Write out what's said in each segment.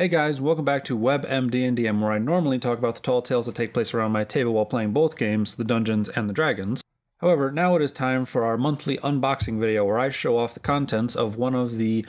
Hey guys, welcome back to Webmd&dm, where I normally talk about the tall tales that take place around my table while playing both games, the Dungeons and the Dragons. However, now it is time for our monthly unboxing video where I show off the contents of one of the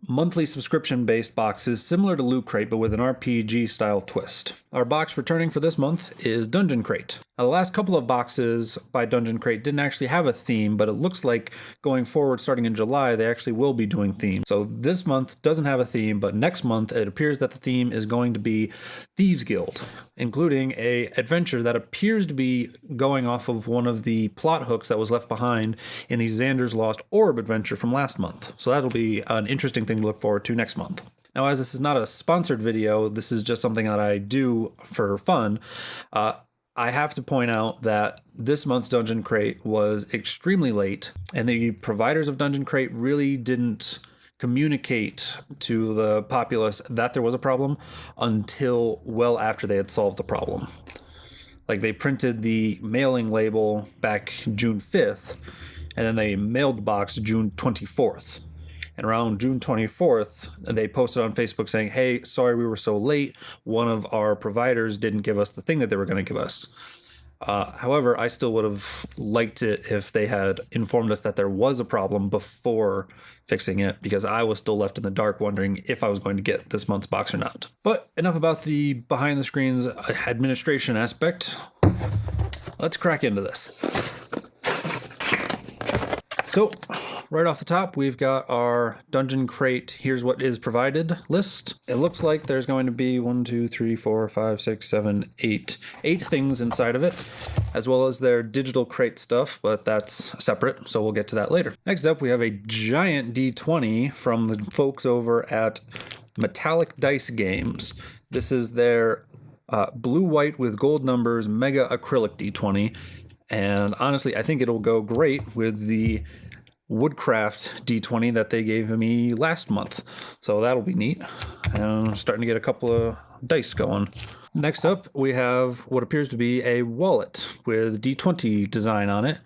monthly subscription-based boxes similar to Loot Crate but with an RPG-style twist. Our box returning for this month is Dungeon Crate. Now, the last couple of boxes by Dungeon Crate didn't actually have a theme, but it looks like going forward starting in July they actually will be doing themes. So this month doesn't have a theme, but next month it appears that the theme is going to be Thieves Guild, including a adventure that appears to be going off of one of the plot hooks that was left behind in the Xander's Lost Orb adventure from last month. So that'll be an interesting thing to look forward to next month. Now, as this is not a sponsored video, this is just something that I do for fun. I have to point out that this month's Dungeon Crate was extremely late, and the providers of Dungeon Crate really didn't communicate to the populace that there was a problem until well after they had solved the problem. Like, they printed the mailing label back June 5th, and then they mailed the box June 24th. And around June 24th, they posted on Facebook saying, hey, sorry we were so late. One of our providers didn't give us the thing that they were going to give us. However, I still would have liked it if they had informed us that there was a problem before fixing it, because I was still left in the dark wondering if I was going to get this month's box or not. But enough about the behind the screens administration aspect. Let's crack into this. So, right off the top, we've got our Dungeon Crate, here's what is provided list. It looks like there's going to be 8 things inside of it, as well as their digital crate stuff, but that's separate, so we'll get to that later. Next up, we have a giant D20 from the folks over at Metallic Dice Games. This is their blue-white with gold numbers mega acrylic D20. And honestly, I think it'll go great with the Woodcraft D20 that they gave me last month. So that'll be neat. And I'm starting to get a couple of dice going. Next up, we have what appears to be a wallet with D20 design on it,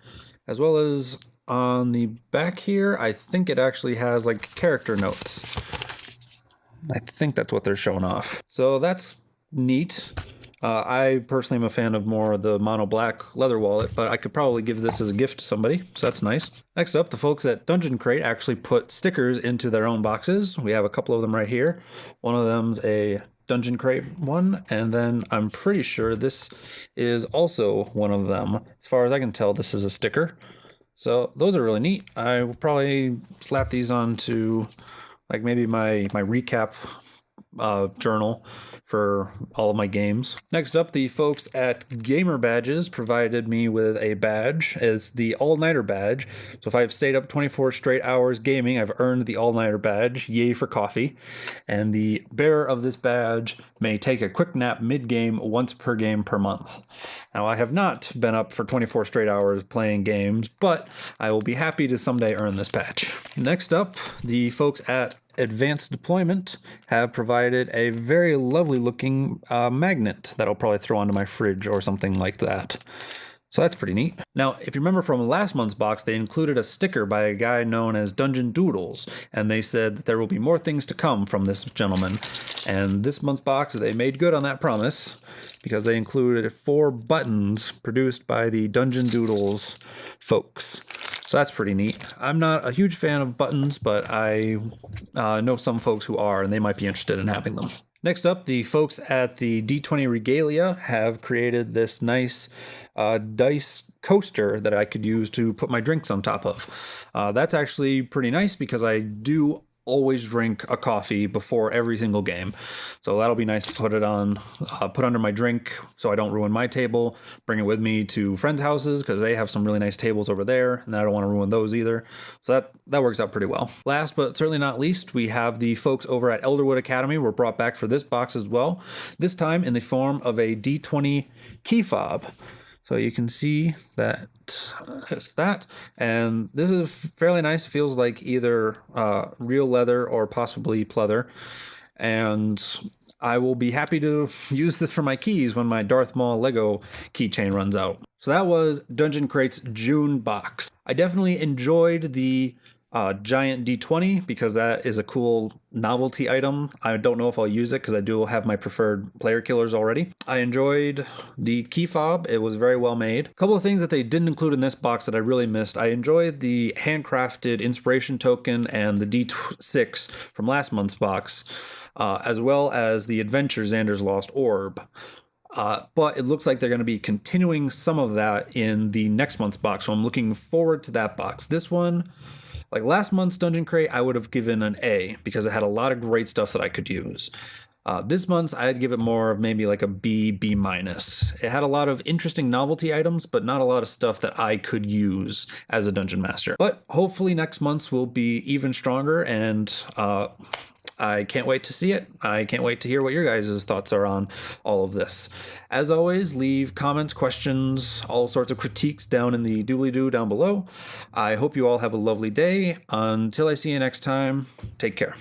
as well as on the back here, I think it actually has like character notes. I think that's what they're showing off. So that's neat. I personally am a fan of more the mono black leather wallet, but I could probably give this as a gift to somebody, so that's nice. Next up, the folks at Dungeon Crate actually put stickers into their own boxes. We have a couple of them right here. One of them's a Dungeon Crate one, and then I'm pretty sure this is also one of them. As far as I can tell, this is a sticker. So those are really neat. I will probably slap these onto like maybe my recap journal for all of my games. Next up, the folks at Gamer Badges provided me with a badge. It's the All-Nighter badge. So if I've stayed up 24 straight hours gaming, I've earned the All-Nighter badge. Yay for coffee. And the bearer of this badge may take a quick nap mid-game once per game per month. Now, I have not been up for 24 straight hours playing games, but I will be happy to someday earn this patch. Next up, the folks at Advanced Deployment have provided a very lovely looking magnet that I'll probably throw onto my fridge or something like that. So that's pretty neat. Now, if you remember from last month's box, they included a sticker by a guy known as Dungeon Doodles, and they said that there will be more things to come from this gentleman. And this month's box, they made good on that promise, because they included 4 buttons produced by the Dungeon Doodles folks. So that's pretty neat. I'm not a huge fan of buttons, but I know some folks who are, and they might be interested in having them. Next up, the folks at the D20 Regalia have created this nice dice coaster that I could use to put my drinks on top of. That's actually pretty nice because I do always drink a coffee before every single game. So that'll be nice to put it on, put under my drink so I don't ruin my table, bring it with me to friends' houses because they have some really nice tables over there and I don't want to ruin those either. So that works out pretty well. Last but certainly not least, we have the folks over at Elderwood Academy were brought back for this box as well, this time in the form of a D20 key fob. So you can see that it's that, and this is fairly nice. It feels like either real leather or possibly pleather, and I will be happy to use this for my keys when my Darth Maul Lego keychain runs out. So that was Dungeon Crate's June box. I definitely enjoyed the Giant D20 because that is a cool novelty item. I don't know if I'll use it because I do have my preferred player killers already. I enjoyed the key fob. It was very well made. A couple of things that they didn't include in this box that I really missed. I enjoyed the handcrafted inspiration token and the D6 from last month's box, as well as the Adventure Xander's Lost Orb. But it looks like they're going to be continuing some of that in the next month's box, so I'm looking forward to that box. This one, like last month's Dungeon Crate, I would have given an A because it had a lot of great stuff that I could use. This month's, I'd give it more of maybe like a B, B minus. It had a lot of interesting novelty items, but not a lot of stuff that I could use as a Dungeon Master. But hopefully next month's will be even stronger, and I can't wait to see it. I can't wait to hear what your guys' thoughts are on all of this. As always, leave comments, questions, all sorts of critiques down in the doobly-doo down below. I hope you all have a lovely day. Until I see you next time, take care.